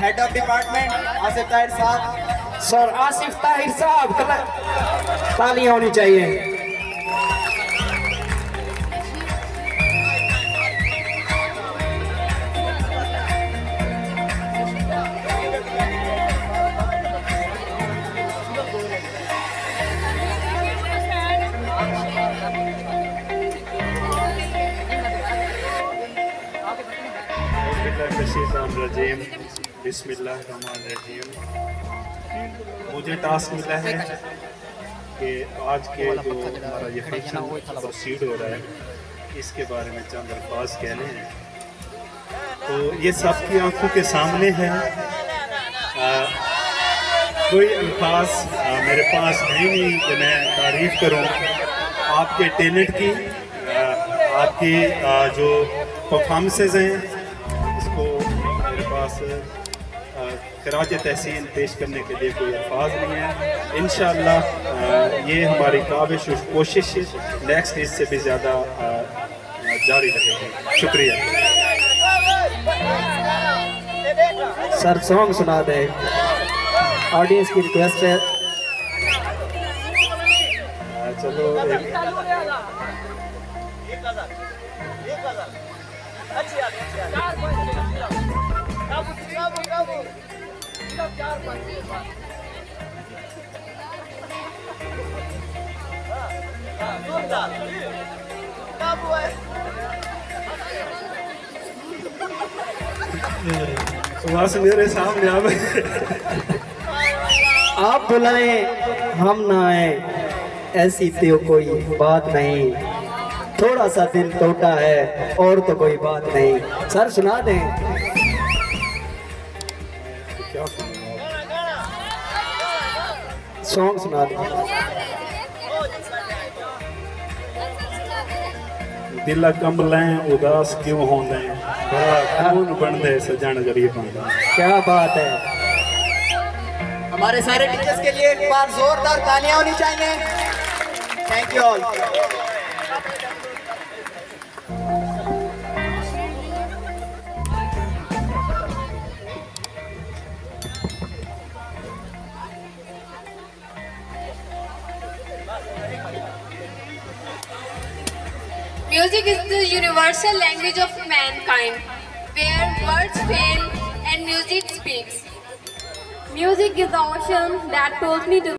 Head of department Asif Tahir साहब। Sir Asif Tahir साहब, तालियां होनी चाहिए। बिस्मिल्लाहिर्रहमानिर्रहीम। मुझे टास्क मिला है कि आज के जो हमारा ये फंक्शन प्रोसीड हो रहा है इसके बारे में चंद अल्फाज कहने हैं। तो ये सबकी आंखों के सामने है। कोई अल्फाज मेरे पास है नहीं कि मैं तारीफ़ करूं आपके टैलेंट की, आपकी जो परफॉर्मेंसेस हैं इसको मेरे पास खराज तहसीन पेश करने के लिए कोई अल्फाज नहीं है। इंशाअल्लाह ये हमारी काविश और कोशिश नेक्स्ट इससे भी ज़्यादा जारी रहेगी। शुक्रिया। सर सॉन्ग सुना दे, ऑडियंस की रिक्वेस्ट है। चलो वहां से मेरे सामने आप बुलाएं हम ना आए, ऐसी तो कोई बात नहीं, थोड़ा सा दिल टूटा है और तो कोई बात नहीं। सर सुना दें। क्या सॉन्ग सुना दें। दिल कमलें उदास क्यों होंदे, बड़ा कौन बनदे सजन गरीबां दा। क्या बात है। हमारे सारे टीचर्स के लिए एक बार जोरदार तालियां होनी चाहिए। Thank you all. Music is the universal language of mankind, where words fail and music speaks. Music is the ocean that pulls me to